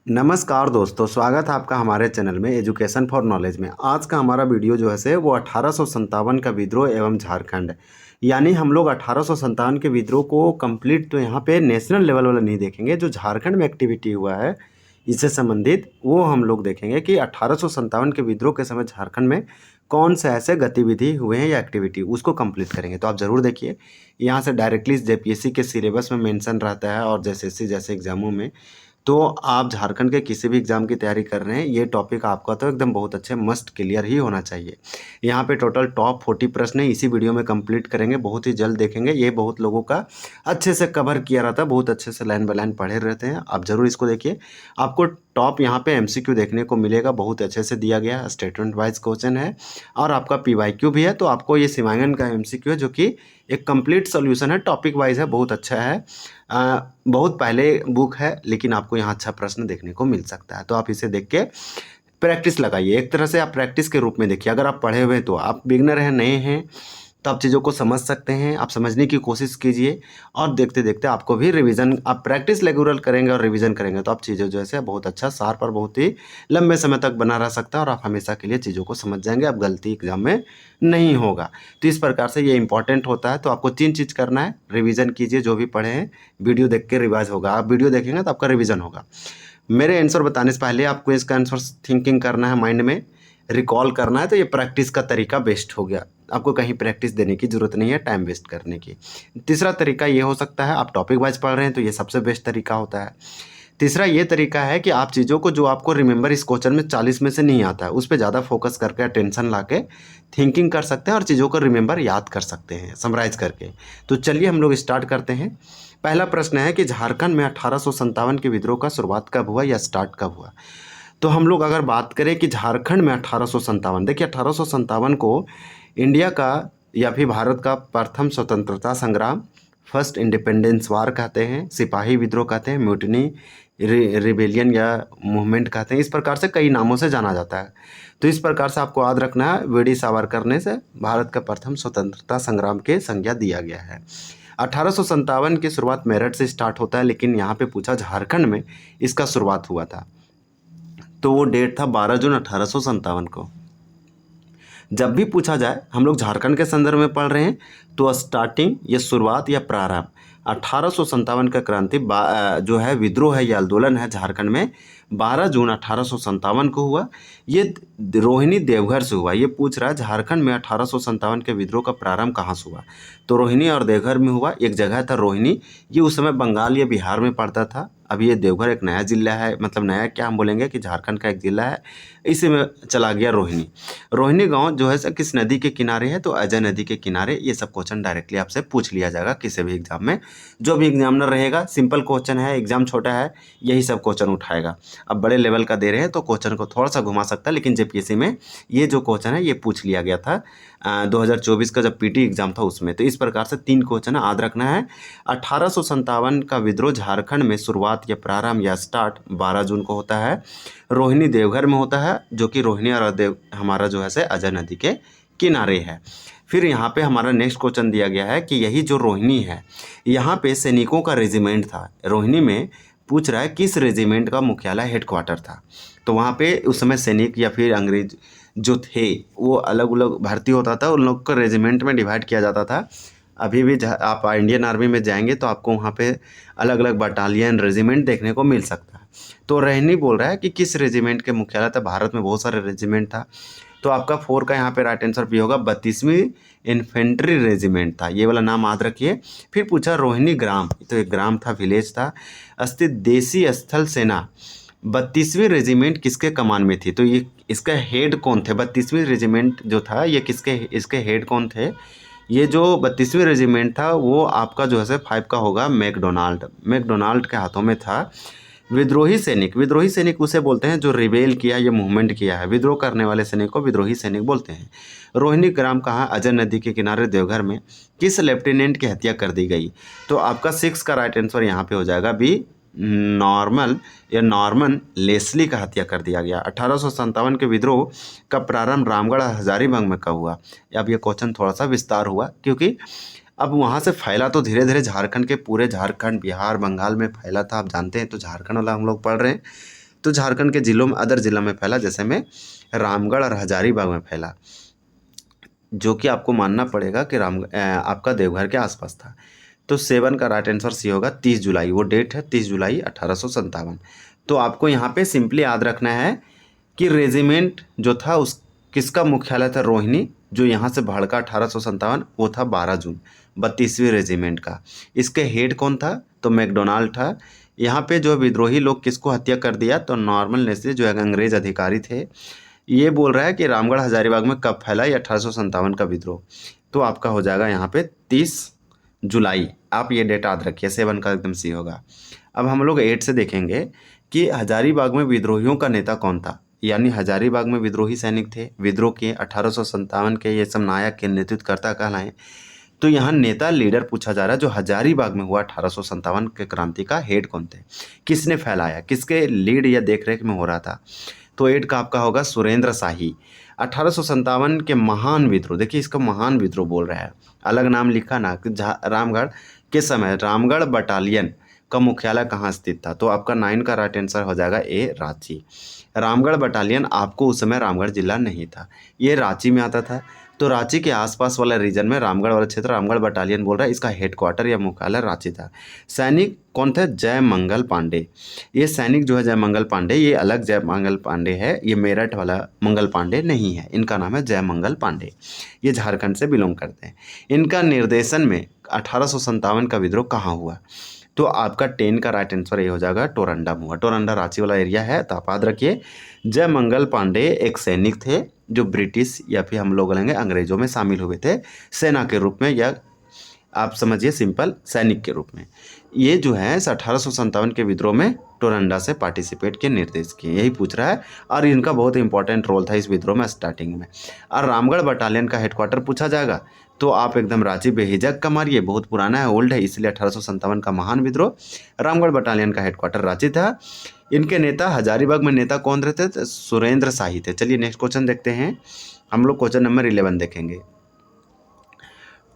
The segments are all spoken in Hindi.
नमस्कार दोस्तों, स्वागत है आपका हमारे चैनल में एजुकेशन फॉर नॉलेज में। आज का हमारा वीडियो जो है से वो 1857 का विद्रोह एवं झारखंड, यानी हम लोग 1857 के विद्रोह को कंप्लीट तो यहाँ पे नेशनल लेवल वाला नहीं देखेंगे। जो झारखंड में एक्टिविटी हुआ है इससे संबंधित वो हम लोग देखेंगे कि 1857 के विद्रोह के समय झारखंड में कौन से ऐसे गतिविधि हुए हैं या एक्टिविटी, उसको कंप्लीट करेंगे। तो आप ज़रूर देखिए, यहाँ से डायरेक्टली जेपीएससी के सिलेबस में मेंशन रहता है और एसएससी जैसे एग्जामों में। तो आप झारखंड के किसी भी एग्ज़ाम की तैयारी कर रहे हैं, ये टॉपिक आपका तो एकदम बहुत अच्छे मस्ट क्लियर ही होना चाहिए। यहाँ पे टोटल टॉप 40 प्रश्न है, इसी वीडियो में कंप्लीट करेंगे, बहुत ही जल्द देखेंगे। ये बहुत लोगों का अच्छे से कवर किया रहता है, बहुत अच्छे से लाइन बाय लाइन पढ़े रहते हैं। आप ज़रूर इसको देखिए, आपको टॉप यहाँ पे एमसीक्यू देखने को मिलेगा, बहुत अच्छे से दिया गया है, स्टेटमेंट वाइज क्वेश्चन है और आपका पीवाईक्यू भी है। तो आपको ये सीमांकन का एमसीक्यू है जो कि एक कंप्लीट सॉल्यूशन है, टॉपिक वाइज है, बहुत अच्छा है। बहुत पहले बुक है लेकिन आपको यहाँ अच्छा प्रश्न देखने को मिल सकता है। तो आप इसे देख के प्रैक्टिस लगाइए, एक तरह से आप प्रैक्टिस के रूप में देखिए। अगर आप पढ़े हुए हैं तो आप बिगनर हैं, नए हैं, तो आप चीज़ों को समझ सकते हैं। आप समझने की कोशिश कीजिए और देखते देखते आपको भी रिवीजन, आप प्रैक्टिस रेगुलर करेंगे और रिवीजन करेंगे तो आप चीज़ें जो है बहुत अच्छा शार्प और बहुत ही लंबे समय तक बना रह सकता है और आप हमेशा के लिए चीज़ों को समझ जाएंगे। अब गलती एग्जाम में नहीं होगा। तो इस प्रकार से ये इंपॉर्टेंट होता है। तो आपको 3 चीज़ करना है, रिवीजन कीजिए, जो भी पढ़े हैं वीडियो देख के रिवाइज होगा। आप वीडियो देखेंगे तो आपका रिवीजन होगा। मेरे आंसर बताने से पहले आपको इसका आंसर थिंकिंग करना है, माइंड में रिकॉल करना है। तो ये प्रैक्टिस का तरीका बेस्ट हो गया, आपको कहीं प्रैक्टिस देने की ज़रूरत नहीं है टाइम वेस्ट करने की। तीसरा तरीका ये हो सकता है, आप टॉपिक वाइज पढ़ रहे हैं तो ये सबसे बेस्ट तरीका होता है। तीसरा ये तरीका है कि आप चीज़ों को जो आपको रिमेंबर इस क्वेश्चन में 40 में से नहीं आता है उस पर ज़्यादा फोकस करके अटेंशन ला के थिंकिंग कर सकते हैं और चीज़ों को रिमेंबर याद कर सकते हैं समराइज करके। तो चलिए हम लोग स्टार्ट करते हैं। पहला प्रश्न है कि झारखंड में 1857 के विद्रोह का शुरुआत कब हुआ या स्टार्ट कब हुआ। तो हम लोग अगर बात करें कि झारखंड में 1857, देखिए 1857 को इंडिया का या फिर भारत का प्रथम स्वतंत्रता संग्राम, फर्स्ट इंडिपेंडेंस वार कहते हैं, सिपाही विद्रोह कहते हैं, म्यूटनी रिबेलियन या मूवमेंट कहते हैं। इस प्रकार से कई नामों से जाना जाता है। तो इस प्रकार से आपको याद रखना है, वीडी सावरकर ने से भारत का प्रथम स्वतंत्रता संग्राम के संज्ञा दिया गया है। 1857 की शुरुआत मेरठ से स्टार्ट होता है, लेकिन यहाँ पे पूछा झारखंड में इसका शुरुआत हुआ था, तो वो डेट था 12 जून 1857 को। जब भी पूछा जाए, हम लोग झारखंड के संदर्भ में पढ़ रहे हैं, तो स्टार्टिंग या शुरुआत या प्रारंभ 1857 का क्रांति जो है विद्रोह है या आंदोलन है झारखंड में 12 जून 1857 को हुआ। ये रोहिणी देवघर से हुआ। ये पूछ रहा है झारखंड में 1857 के विद्रोह का प्रारंभ कहाँ से हुआ, तो रोहिणी और देवघर में हुआ। एक जगह था रोहिणी, ये उस समय बंगाल या बिहार में पड़ता था। अभी ये देवघर एक नया जिला है, मतलब नया क्या हम बोलेंगे कि झारखंड का एक जिला है, इसी में चला गया रोहिणी। रोहिणी गांव जो है किस नदी के किनारे है, तो अजय नदी के किनारे। ये सब क्वेश्चन डायरेक्टली आपसे पूछ लिया जाएगा किसी भी एग्जाम में। जो भी एग्जामिनर रहेगा, सिंपल क्वेश्चन है, एग्जाम छोटा है, यही सब क्वेश्चन उठाएगा। अब बड़े लेवल का दे रहे हैं तो क्वेश्चन को थोड़ा सा घुमा सकता है, लेकिन जेपीएससी में ये जो क्वेश्चन है ये पूछ लिया गया था 2024 का जब पीटी एग्जाम था उसमें। तो इस प्रकार से 3 क्वेश्चन याद रखना है। 1857 का विद्रोह झारखंड में शुरुआत या प्रारंभ या स्टार्ट 12 जून को होता है, रोहिणी देवघर में होता है, जो कि रोहिणी और हमारा जो है से अजय नदी के किनारे है। फिर यहाँ पे हमारा नेक्स्ट क्वेश्चन दिया गया है कि यही जो रोहिणी है, यहाँ पे सैनिकों का रेजिमेंट था। रोहिणी में पूछ रहा है किस रेजिमेंट का मुख्यालय हेडक्वार्टर था। तो वहाँ पे उस समय सैनिक या फिर अंग्रेज जो थे वो अलग अलग भर्ती होता था, उन लोग को रेजिमेंट में डिवाइड किया जाता था। अभी भी आप इंडियन आर्मी में जाएंगे तो आपको वहाँ पे अलग अलग बटालियन रेजिमेंट देखने को मिल सकता है। तो रोहिणी बोल रहा है कि किस रेजिमेंट के मुख्यालय था। भारत में बहुत सारे रेजिमेंट था, तो आपका 4 का यहाँ पे राइट आंसर भी होगा। 32वीं इन्फेंट्री रेजिमेंट था, ये वाला नाम याद रखिए। फिर पूछा रोहिणी ग्राम, तो एक ग्राम था, विलेज था, स्थित देसी स्थल सेना 32वीं रेजिमेंट किसके कमान में थी। तो ये इसका हेड कौन थे, 32वीं रेजिमेंट जो था ये इसके हेड कौन थे। ये जो 32वीं रेजिमेंट था वो आपका जो है 5 का होगा, मैकडोनाल्ड के हाथों में था। विद्रोही सैनिक उसे बोलते हैं जो रिबेल किया या मूवमेंट किया है। विद्रोह करने वाले सैनिक को विद्रोही सैनिक बोलते हैं। रोहिणी ग्राम कहाँ, अजय नदी के किनारे देवघर में। किस लेफ्टिनेंट की हत्या कर दी गई, तो आपका 6 का राइट आंसर यहाँ पे हो जाएगा बी, नॉर्मन लेस्ली का हत्या कर दिया गया। 1857 के विद्रोह का प्रारंभ रामगढ़ हजारीबाग में कब हुआ। अब ये क्वेश्चन थोड़ा सा विस्तार हुआ, क्योंकि अब वहाँ से फैला तो धीरे धीरे झारखंड के पूरे झारखंड, बिहार, बंगाल में फैला था। आप जानते हैं, तो झारखंड वाला हम लोग पढ़ रहे हैं। तो झारखंड के जिलों में अदर जिला में फैला, जैसे में रामगढ़ और हजारीबाग में फैला, जो कि आपको मानना पड़ेगा कि आपका देवघर के आसपास था। तो 7 का राइट आंसर सी होगा 30 जुलाई, वो डेट है 30 जुलाई 1857। तो आपको यहाँ पे सिंपली याद रखना है कि रेजिमेंट जो था उस किसका मुख्यालय था, रोहिणी, जो यहाँ से भड़का 1857, वो था 12 जून 32वीं रेजिमेंट का। इसके हेड कौन था, तो मैकडोनाल्ड था। यहाँ पे जो विद्रोही लोग किसको हत्या कर दिया, तो नॉर्मल नेस्ले जो एक अंग्रेज अधिकारी थे। ये बोल रहा है कि रामगढ़ हजारीबाग में कब फैला ये 1857 का विद्रोह, तो आपका हो जाएगा यहाँ पे 30 जुलाई। आप ये डेट याद रखिए, 7 का एकदम सी होगा। अब हम लोग 8 से देखेंगे कि हजारीबाग में विद्रोहियों का नेता कौन था, यानी हजारीबाग में विद्रोही सैनिक थे, विद्रोह के 1857 के ये सब नायक के नेतृत्वकर्ता कहलाएं। तो यहाँ नेता लीडर पूछा जा रहा है, जो हजारीबाग में हुआ 1857 के क्रांति का हेड कौन थे, किसने फैलाया, किसके लीड या देखरेख में हो रहा था। तो 8 का आपका होगा सुरेंद्र शाही। 1857 के महान विद्रोह, देखिए इसका महान विद्रोह बोल रहा है, अलग नाम लिखा ना, रामगढ़ के समय रामगढ़ बटालियन का मुख्यालय कहाँ स्थित था, तो आपका 9 का राइट आंसर हो जाएगा ए, रांची। रामगढ़ बटालियन आपको उस समय रामगढ़ जिला नहीं था, ये रांची में आता था। तो रांची के आसपास वाला रीजन में रामगढ़ वाला क्षेत्र रामगढ़ बटालियन बोल रहा है, इसका हेडक्वार्टर या मुख्यालय रांची था। सैनिक कौन थे, जय मंगल पांडे। ये सैनिक जो है जय मंगल पांडे, ये अलग जय मंगल पांडे है, ये मेरठ वाला मंगल पांडे नहीं है, इनका नाम है जय मंगल पांडे। ये झारखंड से बिलोंग करते हैं। इनका निर्देशन में 1857 का विद्रोह कहाँ हुआ, तो आपका 10 का राइट आंसर ये हो जाएगा टोरंडा में हुआ। टोरंडा रांची वाला एरिया है, तो आप याद रखिए। जय मंगल पांडे एक सैनिक थे जो ब्रिटिश या फिर हम लोग लेंगे अंग्रेजों में शामिल हुए थे सेना के रूप में, या आप समझिए सिंपल सैनिक के रूप में। ये जो है 1857 के विद्रोह में टोरंडा से पार्टिसिपेट के निर्देश किए, यही पूछ रहा है। और इनका बहुत इंपॉर्टेंट रोल था इस विद्रोह में स्टार्टिंग में। और रामगढ़ बटालियन का हेडक्वार्टर पूछा जाएगा, तो आप एकदम रांची बेहिजक का मारिए, बहुत पुराना है, ओल्ड है, इसलिए 1857 का महान विद्रोह रामगढ़ बटालियन का हेडक्वार्टर रांची था। इनके नेता हजारीबाग में नेता कौन रहते थे, सुरेंद्र शाही थे। चलिए नेक्स्ट क्वेश्चन देखते हैं, हम लोग क्वेश्चन नंबर 11 देखेंगे।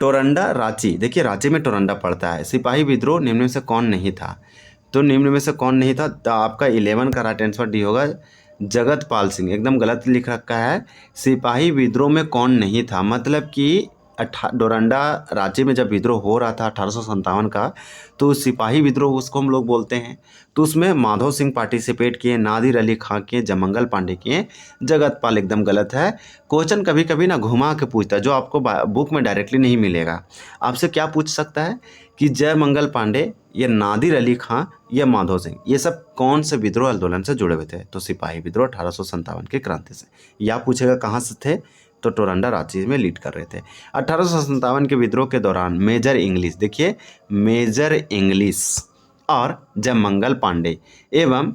टोरंडा रांची, देखिए रांची में टोरंडा पड़ता है। सिपाही विद्रोह निम्न में से कौन नहीं था, तो निम्न में से कौन नहीं था, तो आपका 11 का राइट आंसर डी होगा जगतपाल सिंह। एकदम गलत लिख रखा है, सिपाही विद्रोह में कौन नहीं था, मतलब कि डोरंडा रांची में जब विद्रोह हो रहा था 1857 का, तो सिपाही विद्रोह उसको हम लोग बोलते हैं। तो उसमें माधव सिंह पार्टिसिपेट किए, नादिर अली खां किए, जयमंगल पांडे किए, जगतपाल एकदम गलत है। क्वेश्चन कभी कभी ना घुमा के पूछता है, जो आपको बुक में डायरेक्टली नहीं मिलेगा। आपसे क्या पूछ सकता है कि जयमंगल पांडे, ये नादिर अली खां, ये माधव सिंह, ये सब कौन से विद्रोह आंदोलन से जुड़े हुए थे, तो सिपाही विद्रोह 1857 के क्रांति से। या पूछेगा कहाँ से थे, तो टोरंडा रांची में लीड कर रहे थे। 1857 के विद्रोह के दौरान मेजर इंग्लिश, देखिए मेजर इंग्लिश और जयमंगल पांडे एवं,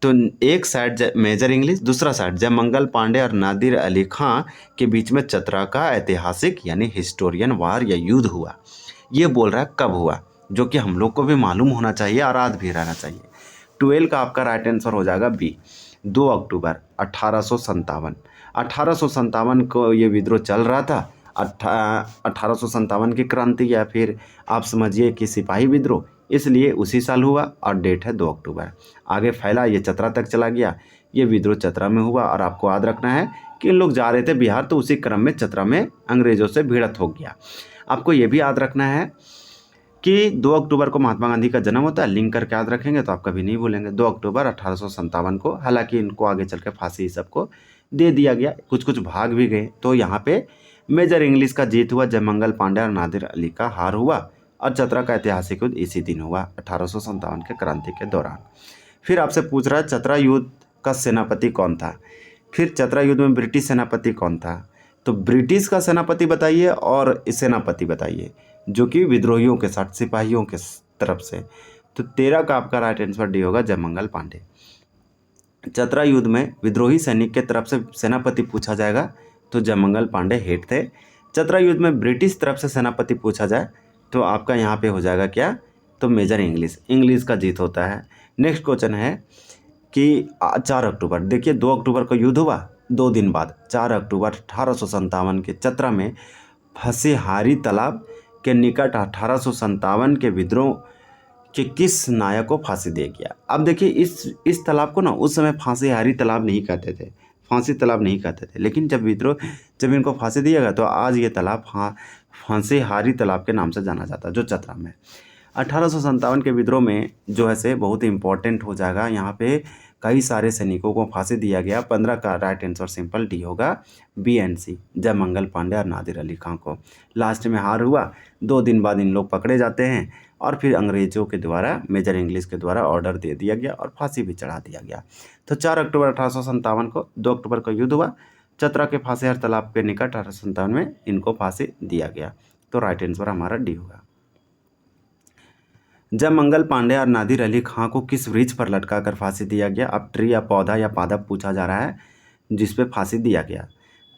तो एक साइड मेजर इंग्लिश, दूसरा साइड जयमंगल पांडे और नादिर अली खां के बीच में चतरा का ऐतिहासिक यानी हिस्टोरियन वार या युद्ध हुआ। ये बोल रहा है कब हुआ, जो कि हम लोग को भी मालूम होना चाहिए और याद भी रहना चाहिए। 12 का आपका राइट आंसर हो जाएगा बी, 2 अक्टूबर 1857। 1857 को ये विद्रोह चल रहा था। 1857 की क्रांति या फिर आप समझिए कि सिपाही विद्रोह, इसलिए उसी साल हुआ और डेट है 2 अक्टूबर। आगे फैला, ये चतरा तक चला गया, ये विद्रोह चतरा में हुआ। और आपको याद रखना है कि इन लोग जा रहे थे बिहार, तो उसी क्रम में चतरा में अंग्रेजों से भिड़ंत हो गया। आपको ये भी याद रखना है कि 2 अक्टूबर को महात्मा गांधी का जन्म होता है, लिंक करके याद रखेंगे तो आप कभी नहीं भूलेंगे। 2 अक्टूबर 1857 को, हालांकि इनको आगे चल के फांसी सबको दे दिया गया, कुछ कुछ भाग भी गए। तो यहाँ पे मेजर इंग्लिश का जीत हुआ, जयमंगल पांडे और नादिर अली का हार हुआ, और चतरा का ऐतिहासिक युद्ध इसी दिन हुआ 1857 के क्रांति के दौरान। फिर आपसे पूछ रहा है चतरा युद्ध का सेनापति कौन था। फिर चतरा युद्ध में ब्रिटिश सेनापति कौन था, तो ब्रिटिश का सेनापति बताइए और सेनापति बताइए जो कि विद्रोहियों के साथ सिपाहियों के तरफ से। तो 13 का आपका राइट आंसर डी होगा जयमंगल पांडे। चतरा युद्ध में विद्रोही सैनिक के तरफ से सेनापति पूछा जाएगा तो जयमंगल पांडे हेड थे। चतरा युद्ध में ब्रिटिश तरफ से सेनापति पूछा जाए तो आपका यहाँ पे हो जाएगा क्या, तो मेजर इंग्लिश का जीत होता है। नेक्स्ट क्वेश्चन है कि 4 अक्टूबर, देखिए 2 अक्टूबर को युद्ध हुआ, 2 दिन बाद 4 अक्टूबर 1857 के चतरा में फंसे हारी तालाब के निकट 1857 के विद्रोह कि किस नायक को फांसी दिया गया। अब देखिए इस तालाब को ना उस समय फांसीहारी तालाब नहीं कहते थे, फांसी तालाब नहीं कहते थे, लेकिन जब इनको फांसी दिया गया तो आज ये तालाब फांसीहारी तालाब के नाम से जाना जाता है, जो चतरा में। 1857 के विद्रोह में जो है से बहुत इंपॉर्टेंट हो जाएगा। यहाँ पे कई सारे सैनिकों को फांसी दिया गया। 15 का राइट आंसर सिंपल डी होगा, बी एंड सी, जयमंगल पांडे और नादिर अली खां को। लास्ट में हार हुआ, 2 दिन बाद इन लोग पकड़े जाते हैं और फिर अंग्रेजों के द्वारा, मेजर इंग्लिश के द्वारा ऑर्डर दे दिया गया और फांसी भी चढ़ा दिया गया। तो 4 अक्टूबर 1857 को, 2 अक्टूबर को युद्ध हुआ। चतरा के फांसीहार तालाब के निकट 1857 में इनको फांसी दिया गया। तो राइट आंसर हमारा डी होगा। जब मंगल पांडे और नादिर अली खां को किस वृक्ष पर लटका कर फांसी दिया गया। अब ट्री या पौधा या पादप पूछा जा रहा है जिस पे फांसी दिया गया।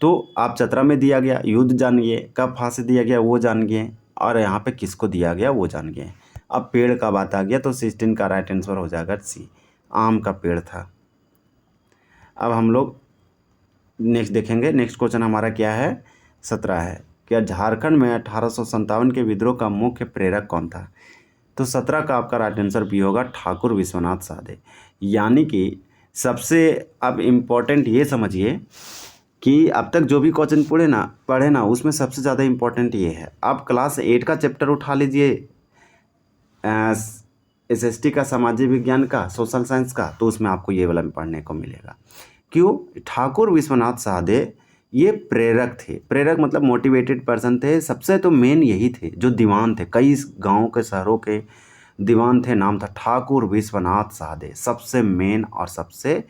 तो आप चतरा में दिया गया, युद्ध जानिए, कब फांसी दिया गया वो जानिए, और यहाँ पे किसको दिया गया वो जानिए। अब पेड़ का बात आ गया तो 16 का राइट आंसर हो जाएगा सी, आम का पेड़ था। अब हम लोग नेक्स्ट देखेंगे। नेक्स्ट क्वेश्चन हमारा क्या है, 17 है। क्या झारखंड में 1857 के विद्रोह का मुख्य प्रेरक कौन था। तो 17 का आपका राइट आंसर भी होगा ठाकुर विश्वनाथ साधे। यानी कि सबसे अब इम्पोर्टेंट ये समझिए कि अब तक जो भी क्वेश्चन पढ़े ना उसमें सबसे ज़्यादा इम्पोर्टेंट ये है। आप क्लास 8 का चैप्टर उठा लीजिए, SST का, सामाजिक विज्ञान का, सोशल साइंस का, तो उसमें आपको ये वाला पढ़ने को मिलेगा। क्यों, ठाकुर विश्वनाथ साधे ये प्रेरक थे। प्रेरक मतलब मोटिवेटेड पर्सन थे। सबसे तो मेन यही थे जो दीवान थे, कई गाँव के शहरों के दीवान थे। नाम था ठाकुर विश्वनाथ साधे। सबसे मेन और सबसे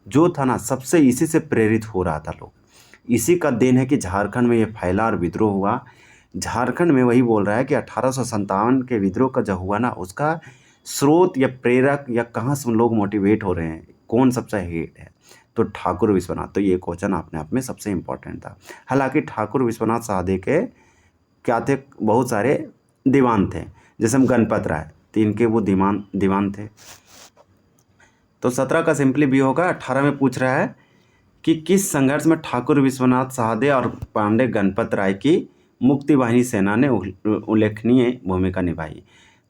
जो था ना, सबसे इसी से प्रेरित हो रहा था लोग। इसी का देन है कि झारखंड में ये फैला और विद्रोह हुआ। झारखंड में वही बोल रहा है कि 1857 के विद्रोह का जब हुआ ना, उसका स्रोत या प्रेरक या कहाँ से लोग मोटिवेट हो रहे हैं, कौन सबसे हेड है, तो ठाकुर विश्वनाथ। तो ये क्वेश्चन अपने आप में सबसे इम्पोर्टेंट था। हालांकि ठाकुर विश्वनाथ साधे के क्या थे, बहुत सारे दीवान थे, जैसे हम गणपत राय, तो इनके वो दीवान थे। तो 17 का सिंपली भी होगा। 18 में पूछ रहा है कि किस संघर्ष में ठाकुर विश्वनाथ साधे और पांडे गणपत राय की मुक्ति वाहिनी सेना ने उल्लेखनीय भूमिका निभाई।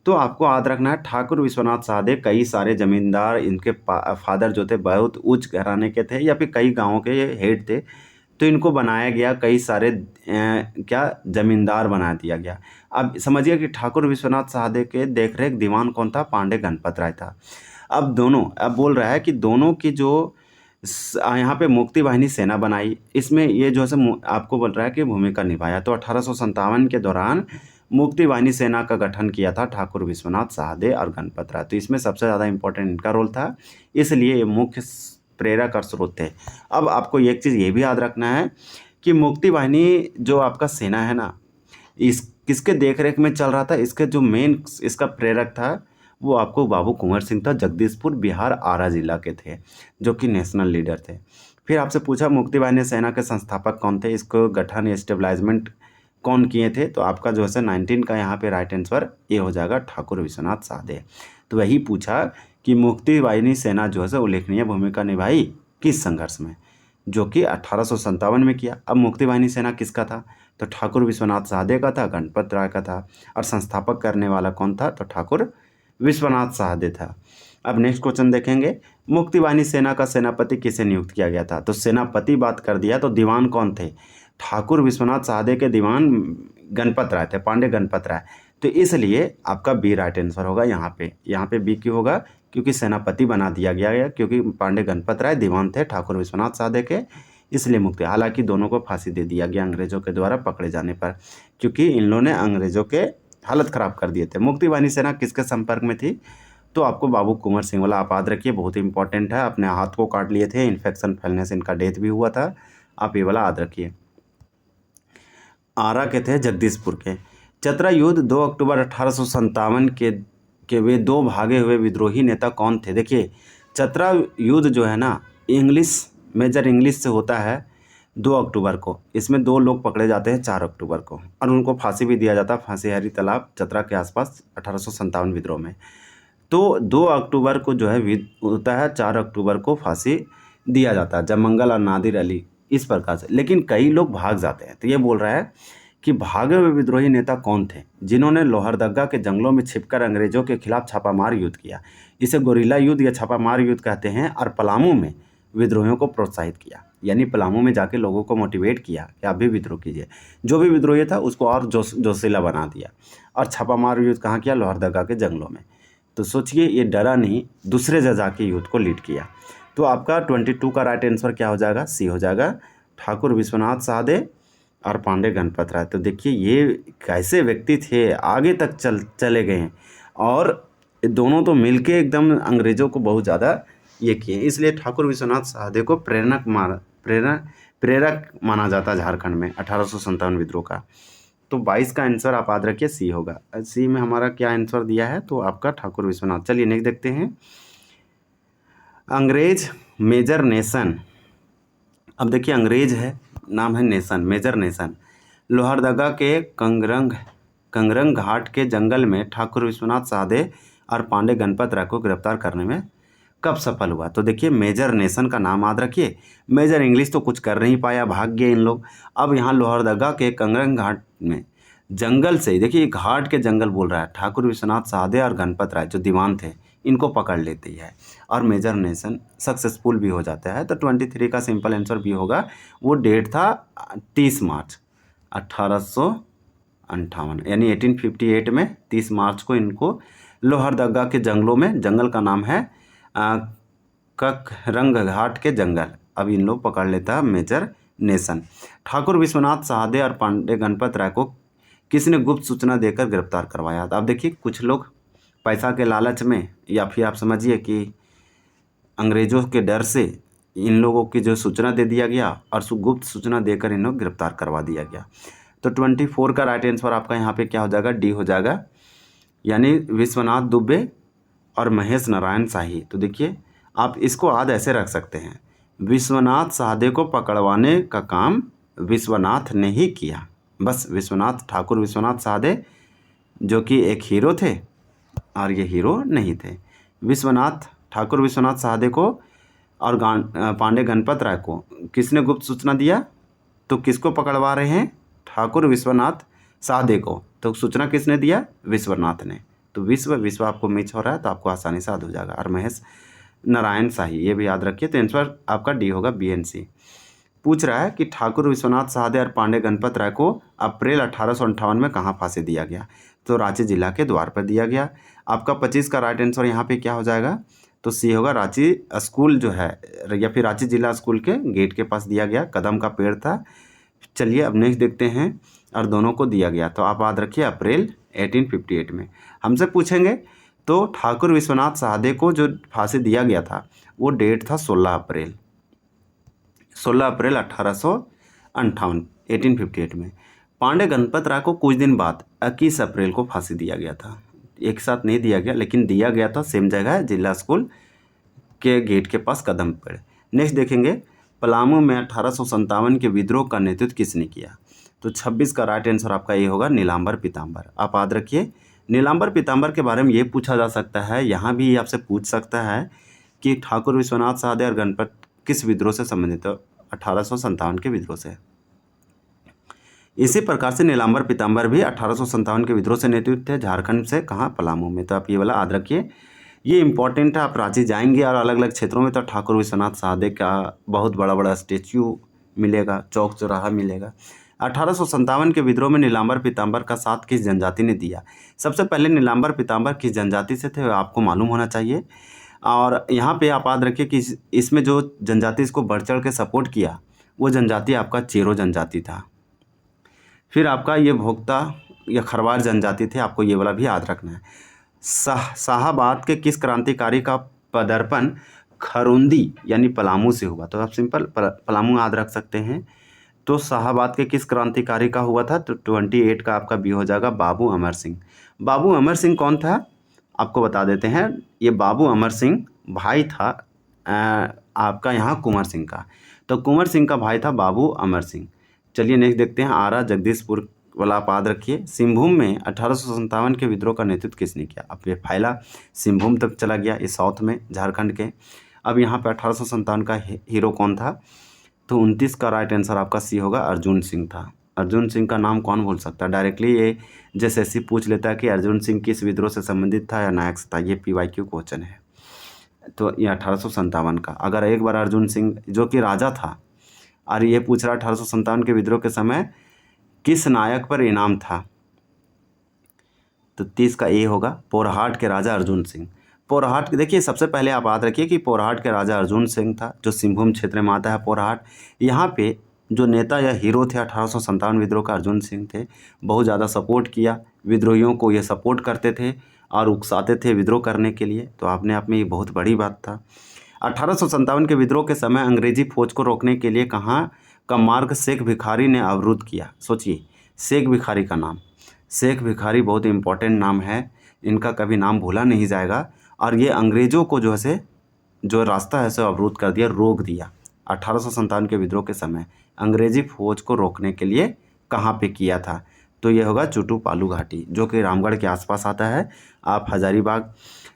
तो आपको याद रखना है, ठाकुर विश्वनाथ साधे कई सारे जमींदार, इनके फादर जो थे बहुत उच्च घराने के थे या फिर कई गांवों के हेड थे, तो इनको बनाया गया, कई सारे क्या जमींदार बना दिया गया। अब समझिए कि ठाकुर विश्वनाथ साधे के देखरेख दीवान कौन था, पांडे गणपत राय था। अब बोल रहा है कि दोनों की जो यहाँ पे मुक्ति वाहिनी सेना बनाई, इसमें ये जो है आपको बोल रहा है कि भूमिका निभाया। तो 1857 के दौरान मुक्ति वाहिनी सेना का गठन किया था ठाकुर विश्वनाथ साधे और गणपत राय। तो इसमें सबसे ज़्यादा इंपॉर्टेंट इनका रोल था, इसलिए ये मुख्य प्रेरक और स्रोत थे। अब आपको एक चीज़ ये भी याद रखना है कि मुक्ति वाहिनी जो आपका सेना है ना, किसके देखरेख में चल रहा था, इसके जो मेन इसका प्रेरक था वो आपको बाबू कुंवर सिंह था। जगदीशपुर बिहार आरा जिला के थे, जो कि नेशनल लीडर थे। फिर आपसे पूछा मुक्ति वाहिनी सेना के संस्थापक कौन थे, इसको गठन एस्टेब्लिशमेंट कौन किए थे, तो आपका जो है 19 का यहाँ पे राइट आंसर ये हो जाएगा, ठाकुर विश्वनाथ साधे। तो वही पूछा कि मुक्ति वाहिनी सेना जो है उल्लेखनीय भूमिका निभाई किस संघर्ष में, जो कि 1857 में किया। अब मुक्ति वाहिनी सेना किसका था, तो ठाकुर विश्वनाथ साधे का था, गणपत राय का था। और संस्थापक करने वाला कौन था, तो ठाकुर विश्वनाथ साधे था। अब नेक्स्ट क्वेश्चन देखेंगे, मुक्ति वाहिनी सेना का सेनापति किसे नियुक्त किया गया था। तो सेनापति बात कर दिया, तो दीवान कौन थे, ठाकुर विश्वनाथ साधे के दीवान गणपत राय थे, पांडे गणपत राय। तो इसलिए आपका बी राइट आंसर होगा। यहाँ पे बी क्यों होगा, क्योंकि सेनापति बना दिया गया है, क्योंकि पांडे गणपत राय दीवान थे ठाकुर विश्वनाथ साधे के, इसलिए मुक्ति। हालांकि दोनों को फांसी दे दिया गया अंग्रेजों के द्वारा पकड़े जाने पर, क्योंकि इन लोगों ने अंग्रेजों के हालत ख़राब कर दिए थे। मुक्ति वाहिनी सेना किसके संपर्क में थी, तो आपको बाबू कुंवर सिंह वाला आप याद रखिए, बहुत इंपॉर्टेंट है। अपने हाथ को काट लिए थे, इन्फेक्शन फैलने से इनका डेथ भी हुआ था, आप ये वाला याद रखिए। आरा के थे, जगदीशपुर के। चतरा युद्ध 2 अक्टूबर 1857 के वे 2 भागे हुए विद्रोही नेता कौन थे। देखिए चतरा युद्ध जो है ना, मेजर इंग्लिश से होता है 2 अक्टूबर को। इसमें 2 लोग पकड़े जाते हैं 4 अक्टूबर को, और उनको फांसी भी दिया जाता है फांसीहारी तालाब चतरा के आसपास 1857 विद्रोह में। तो 2 अक्टूबर को जो है होता है, 4 अक्टूबर को फांसी दिया जाता है जयमंगल और नादिर अली, इस प्रकार से। लेकिन कई लोग भाग जाते हैं, तो ये बोल रहा है कि भागे हुए विद्रोही नेता कौन थे जिन्होंने लोहरदगा के जंगलों में छिपकर अंग्रेजों के खिलाफ छापामार युद्ध किया। इसे गोरिल्ला युद्ध या छापामार युद्ध कहते हैं। और पलामू में विद्रोहियों को प्रोत्साहित किया, यानी पलामू में जाके लोगों को मोटिवेट किया कि आप भी विद्रोह कीजिए। जो भी विद्रोही था उसको और जोशीला बना दिया। और छापामार युद्ध कहाँ किया? लोहरदगा के जंगलों में। तो सोचिए, ये डरा नहीं, दूसरे जगह जाके युद्ध को लीड किया। तो आपका 22 का राइट आंसर क्या हो जाएगा? सी हो जाएगा, ठाकुर विश्वनाथ साहदे और पांडे गणपत राय। तो देखिए ये कैसे व्यक्ति थे, आगे तक चले गए हैं और दोनों तो मिलके एकदम अंग्रेजों को बहुत ज़्यादा ये किए। इसलिए ठाकुर विश्वनाथ साहदे को प्रेरक माना जाता है झारखंड में 1857 विद्रोह का। तो 22 का आंसर आप याद रखिए सी होगा। सी में हमारा क्या आंसर दिया है? तो आपका ठाकुर विश्वनाथ। चलिए नेक्स्ट देखते हैं, अंग्रेज मेजर नेशन। अब देखिए अंग्रेज है, नाम है नेशन, मेजर नेशन। लोहरदगा के कंगरंग घाट के जंगल में ठाकुर विश्वनाथ साहदे और पांडे गणपत राय को गिरफ्तार करने में कब सफल हुआ? तो देखिए मेजर नेशन का नाम याद रखिए। मेजर इंग्लिश तो कुछ कर नहीं पाया, भाग गए इन लोग। अब यहाँ लोहरदगा के कंगरंग घाट में जंगल से, देखिए घाट के जंगल बोल रहा है, ठाकुर विश्वनाथ साहदे और गणपत राय जो दीवान थे इनको पकड़ लेती है और मेजर नेशन सक्सेसफुल भी हो जाता है। तो 23 का सिंपल आंसर भी होगा। वो डेट था 30 मार्च 1858, यानी 1858 में 30 मार्च को इनको लोहरदगा के जंगलों में, जंगल का नाम है कंगरंग घाट के जंगल, अब इन लोग पकड़ लेता है मेजर नेशन। ठाकुर विश्वनाथ साहदे और पांडे गणपत राय को किसने गुप्त सूचना देकर गिरफ्तार करवाया? अब देखिए कुछ लोग पैसा के लालच में, या फिर आप समझिए कि अंग्रेजों के डर से इन लोगों की जो सूचना दे दिया गया और गुप्त सूचना देकर इन लोग गिरफ्तार करवा दिया गया। तो 24 का राइट आंसर आपका यहाँ पे क्या हो जाएगा? डी हो जाएगा, यानी विश्वनाथ दुबे और महेश नारायण शाही। तो देखिए आप इसको याद ऐसे रख सकते हैं, विश्वनाथ साहदे को पकड़वाने का काम विश्वनाथ ने ही किया। बस विश्वनाथ, ठाकुर विश्वनाथ साहदे जो कि एक हीरो थे और ये हीरो नहीं थे। ठाकुर विश्वनाथ साहदे को और पांडे गणपत राय को किसने गुप्त सूचना दिया? तो किसको पकड़वा रहे हैं? ठाकुर विश्वनाथ साहदे को। तो सूचना किसने दिया? विश्वनाथ ने। तो विश्व आपको मिच हो रहा है तो आपको आसानी से याद हो जाएगा। और महेश नारायण शाही, ये भी याद रखिए। तो आंसर आपका डी होगा, BNC। पूछ रहा है कि ठाकुर विश्वनाथ साहदे और पांडे गणपत राय को अप्रैल 1858 में कहाँ फांसी दिया गया? तो रांची जिला के द्वार पर दिया गया। आपका 25 का राइट आंसर यहाँ पे क्या हो जाएगा? तो सी होगा, रांची स्कूल जो है या फिर रांची जिला स्कूल के गेट के पास दिया गया, कदम का पेड़ था। चलिए अब नेक्स्ट देखते हैं, और दोनों को दिया गया। तो आप याद रखिए अप्रैल 1858 में। हमसे पूछेंगे तो ठाकुर विश्वनाथ साहदे को जो फांसी दिया गया था वो डेट था 16 अप्रैल 1858, 1858 में। पांडे गणपत राय को कुछ दिन बाद 21 अप्रैल को फांसी दिया गया था। एक साथ नहीं दिया गया, लेकिन दिया गया था सेम जगह, जिला स्कूल के गेट के पास, कदम पेड़। नेक्स्ट देखेंगे, पलामू में 1857 के विद्रोह का नेतृत्व किसने किया? तो 26 का राइट आंसर आपका ये होगा, नीलांबर पीताम्बर। आप याद रखिए, नीलांबर पीताम्बर के बारे में ये पूछा जा सकता है, यहाँ भी आपसे पूछ सकता है कि ठाकुर विश्वनाथ साहदे और गणपत किस विद्रोह से संबंधित है? 1857 के विद्रोह से। इसी प्रकार से नीलांबर पीताम्बर भी 1857 के विद्रोह से नेतृत्व थे, झारखंड से। कहाँ? पलामू में। तो आप ये वाला याद रखिए, ये इंपॉर्टेंट है। आप रांची जाएंगे और अलग अलग क्षेत्रों में तो ठाकुर विश्वनाथ साहदे का बहुत बड़ा बड़ा स्टेच्यू मिलेगा, चौक चौराहा मिलेगा। 1857 के विद्रोह में नीलांबर पीताम्बर का साथ किस जनजाति ने दिया? सबसे पहले नीलांबर पीताम्बर किस जनजाति से थे आपको मालूम होना चाहिए। और यहाँ पे आप याद रखिए कि इसमें जो जनजाति इसको बढ़ चढ़ के सपोर्ट किया वो जनजाति आपका चेरो जनजाति था। फिर आपका ये भोक्ता या खरवार जनजाति थे, आपको ये वाला भी याद रखना है। शाहाबाद के किस क्रांतिकारी का पदार्पण खरुंदी यानी पलामू से हुआ? तो आप सिंपल पलामू याद रख सकते हैं। तो शाहाबाद के किस क्रांतिकारी का हुआ था? तो 28 का आपका बी हो जाएगा, बाबू अमर सिंह। बाबू अमर सिंह कौन था आपको बता देते हैं। ये बाबू अमर सिंह भाई था आपका यहाँ कुंवर सिंह का। तो कुंवर सिंह का भाई था बाबू अमर सिंह। चलिए नेक्स्ट देखते हैं, आरा जगदीशपुर वाला आप याद रखिए। सिंहभूम में 1857 के विद्रोह का नेतृत्व किसने किया? अब ये फैला सिंहभूम तक चला गया, इस साउथ में झारखंड के। अब यहाँ पे 1857 का हीरो कौन था? तो 29 का राइट आंसर आपका सी होगा, अर्जुन सिंह था। अर्जुन सिंह का नाम कौन भूल सकता है। डायरेक्टली ये जैसे ऐसी पूछ लेता है कि अर्जुन सिंह किस विद्रोह से संबंधित था या नायक था, ये PYQ क्वेश्चन है। तो ये 1857 का। अगर एक बार अर्जुन सिंह जो कि राजा था और ये पूछ रहा 1857 के विद्रोह के समय किस नायक पर इनाम था, तो 30 का ए होगा, पोरहाट के राजा अर्जुन सिंह। पोरहाट देखिए, सबसे पहले आप याद रखिए कि पोरहाट के राजा अर्जुन सिंह था, जो सिंहभूम क्षेत्र में आता है पोरहाट। यहाँ पे जो नेता या हीरो थे 1857 विद्रोह का, अर्जुन सिंह थे। बहुत ज़्यादा सपोर्ट किया विद्रोहियों को, ये सपोर्ट करते थे और उकसाते थे विद्रोह करने के लिए। तो आपने आप में ये बहुत बड़ी बात था। 1857 के विद्रोह के समय अंग्रेजी फौज को रोकने के लिए कहाँ का मार्ग शेख भिखारी ने अवरुद्ध किया। सोचिए, शेख भिखारी का नाम, शेख भिखारी बहुत इंपॉर्टेंट नाम है, इनका कभी नाम भूला नहीं जाएगा। और ये अंग्रेज़ों को जो है जो रास्ता है सो अवरुद्ध कर दिया, रोक दिया। 1857 के विद्रोह के समय अंग्रेजी फौज को रोकने के लिए कहाँ पे किया था, तो ये होगा चुटू पालू घाटी, जो कि रामगढ़ के आसपास आता है। आप हजारीबाग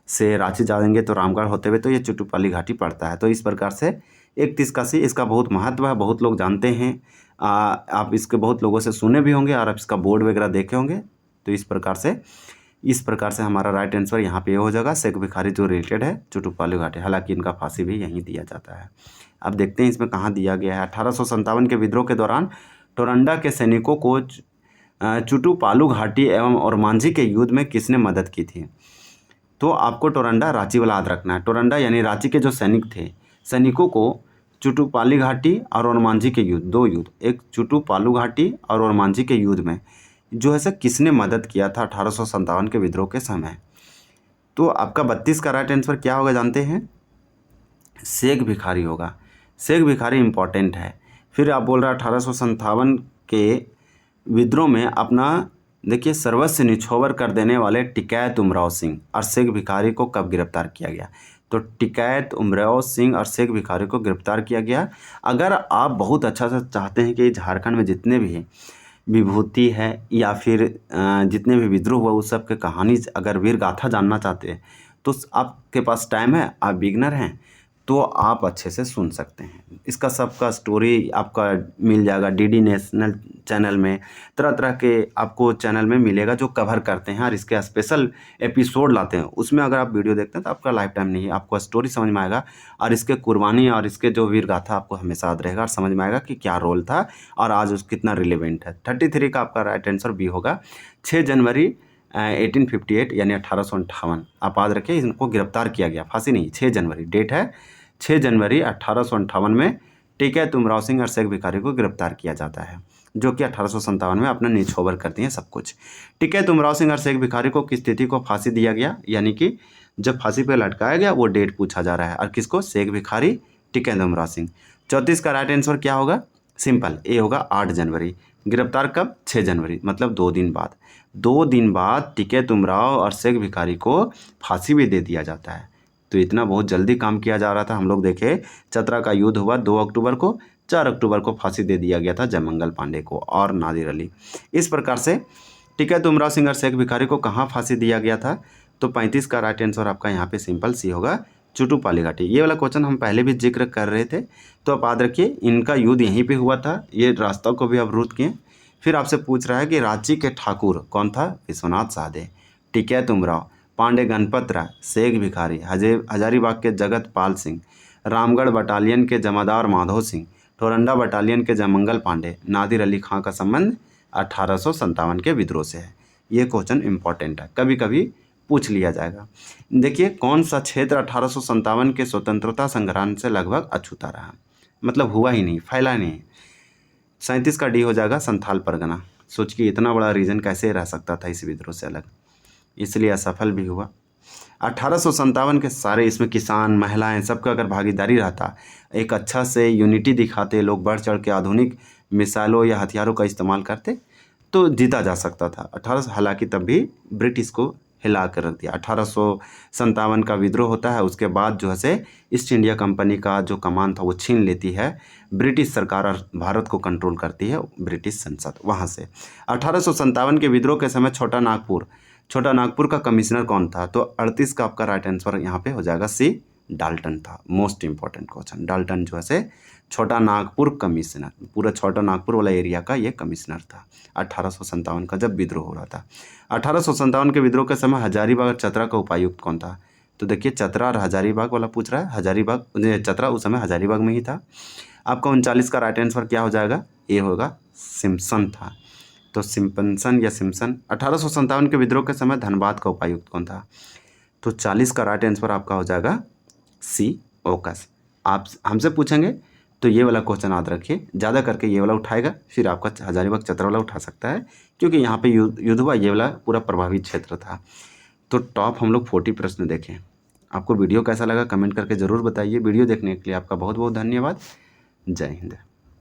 से रांची जाएंगे तो रामगढ़ होते हुए तो ये चुटूपाली घाटी पड़ता है। तो इस प्रकार से 31 इसका बहुत महत्व है, बहुत लोग जानते हैं। आप इसके बहुत लोगों से सुने भी होंगे और आप इसका बोर्ड वगैरह देखे होंगे। तो इस प्रकार से हमारा राइट आंसर यहाँ पे हो जाएगा, शेख भिखारी जो रिलेटेड है चुटूपाली घाटी। हालांकि इनका फांसी भी यहीं दिया जाता है। अब देखते हैं इसमें कहाँ दिया गया है। 1857 के विद्रोह के दौरान टोरंडा के सैनिकों को चुटूपालू घाटी एवं और मांझी के युद्ध में किसने मदद की थी। तो आपको टोरंडा रांची वाला याद रखना है। टोरंडा यानी रांची के जो सैनिक थे, सैनिकों को चुटूपाली घाटी और ओरमांझी के युद्ध, दो युद्ध, एक चुटूपालू घाटी और ओरमांझी के युद्ध में जो है सर किसने मदद किया था 1857 के विद्रोह के समय। तो आपका 32 का राइट आंसर क्या होगा जानते हैं, शेख भिखारी होगा। शेख भिखारी इंपॉर्टेंट है। फिर आप बोल रहे हैं 1857 के विद्रोह में अपना देखिए सर्वस्व निछोवर कर देने वाले टिकैत उमराव सिंह और शेख भिखारी को कब गिरफ्तार किया गया। तो टिकैत उमराव सिंह और शेख भिखारी को गिरफ्तार किया गया। अगर आप बहुत अच्छा से चाहते हैं कि झारखंड में जितने भी विभूति है या फिर जितने भी विद्रोह हुआ उस सब के कहानी, अगर वीर गाथा जानना चाहते हैं तो आपके पास टाइम है, आप बिगनर हैं तो आप अच्छे से सुन सकते हैं। इसका सबका स्टोरी आपका मिल जाएगा DD नेशनल चैनल में, तरह तरह के आपको चैनल में मिलेगा जो कवर करते हैं और इसके स्पेशल एपिसोड लाते हैं। उसमें अगर आप वीडियो देखते हैं तो आपका लाइफ टाइम नहीं है, आपको स्टोरी समझ में आएगा और इसके कुर्बानी और इसके जो वीर गाथा आपको हमेशा याद रहेगा और समझ में आएगा कि क्या रोल था और आज उस कितना रिलेवेंट है। 33 का आपका राइट आंसर बी होगा। 6 जनवरी 1858 यानी 1858 आप याद रखिए, इनको गिरफ्तार किया गया, फांसी नहीं, 6 जनवरी डेट है। 6 जनवरी 1858 में टिकैत उमराव सिंह और शेख भिखारी को गिरफ्तार किया जाता है, जो कि 1857 में अपना निछोवर करती हैं सब कुछ। टिकैत उमराव सिंह और शेख भिखारी को किस तिथि को फांसी दिया गया, यानी कि जब फांसी पे लटकाया गया वो डेट पूछा जा रहा है। और किसको, शेख भिखारी, टिकैत उमराव सिंह। 34 का राइट आंसर क्या होगा, सिंपल ए होगा 8 जनवरी। गिरफ्तार कब, 6 जनवरी, मतलब 2 दिन बाद। 2 दिन बाद टिकैत उमराव और शेख भिखारी को फांसी भी दे दिया जाता है। तो इतना बहुत जल्दी काम किया जा रहा था। हम लोग देखे चतरा का युद्ध हुआ 2 अक्टूबर को, 4 अक्टूबर को फांसी दे दिया गया था जयमंगल पांडे को और नादिर अली। इस प्रकार से टिकैत उमराव सिंह और शेख भिखारी को कहाँ फांसी दिया गया था। तो 35 का राइट आंसर आपका यहाँ पे सिंपल सी होगा, चुटूपाली घाटी। ये वाला क्वेश्चन हम पहले भी जिक्र कर रहे थे, तो आप याद रखिए इनका युद्ध यहीं पे हुआ था, ये रास्ता को भी अवरुद्ध किए। फिर आपसे पूछ रहा है कि रांची के ठाकुर कौन था, विश्वनाथ साधे, टिकैत उमराव, पांडे गणपत राय, शेख भिखारी, हजारीबाग के जगत पाल सिंह, रामगढ़ बटालियन के जमादार माधो सिंह, टोरंडा बटालियन के जयमंगल पांडे, नादिर अली खां का संबंध 1857 के विद्रोह से है। ये क्वेश्चन इंपॉर्टेंट है, कभी कभी पूछ लिया जाएगा। देखिए कौन सा क्षेत्र 1857 के स्वतंत्रता संग्राम से लगभग अछूता रहा, मतलब हुआ ही नहीं, फैला नहीं। 37 का डी हो जाएगा, संथाल परगना। सोचिए इतना बड़ा रीजन कैसे रह सकता था इस विद्रोह से अलग, इसलिए असफल भी हुआ। 1857 के सारे इसमें किसान, महिलाएं, सबका अगर भागीदारी रहता, एक अच्छा से यूनिटी दिखाते, लोग बढ़ चढ़ के आधुनिक मिसाइलों या हथियारों का इस्तेमाल करते तो जीता जा सकता था। 1800 हालांकि तब भी ब्रिटिश को हिला कर रख दिया। 1857 का विद्रोह होता है, उसके बाद जो है से ईस्ट इंडिया कंपनी का जो कमान था वो छीन लेती है ब्रिटिश सरकार और भारत को कंट्रोल करती है ब्रिटिश संसद। वहाँ से 1857 के विद्रोह के समय छोटा नागपुर का कमिश्नर कौन था। तो 38 का आपका राइट आंसर यहाँ पे हो जाएगा सी, डाल्टन था। मोस्ट इंपॉर्टेंट क्वेश्चन, डाल्टन जो है से छोटा नागपुर कमिश्नर, पूरा छोटा नागपुर वाला एरिया का ये कमिश्नर था 1857 का जब विद्रोह हो रहा था। 1857 के विद्रोह के समय हजारीबाग और चतरा का उपायुक्त कौन था? तो देखिए चतरा और हजारीबाग वाला पूछ रहा है। हजारीबाग चतरा उस समय हजारीबाग में ही था। आपका 39 का राइट आंसर क्या हो जाएगा? ए होगा, सिम्पसन था। तो सिम्पसन या सिम्पसन। 1857 के विद्रोह के समय धनबाद का उपायुक्त कौन था? तो 40 का राइट आंसर आपका हो जाएगा सी, ओकस। आप हमसे पूछेंगे तो ये वाला क्वेश्चन याद रखिए, ज़्यादा करके ये वाला उठाएगा, फिर आपका हजारीबाग चतरा वाला उठा सकता है, क्योंकि यहाँ पे युद्ध हुआ, ये वाला पूरा प्रभावित क्षेत्र था। तो टॉप हम लोग 40 प्रश्न देखें। आपको वीडियो कैसा लगा कमेंट करके ज़रूर बताइए। वीडियो देखने के लिए आपका बहुत बहुत धन्यवाद। जय हिंद।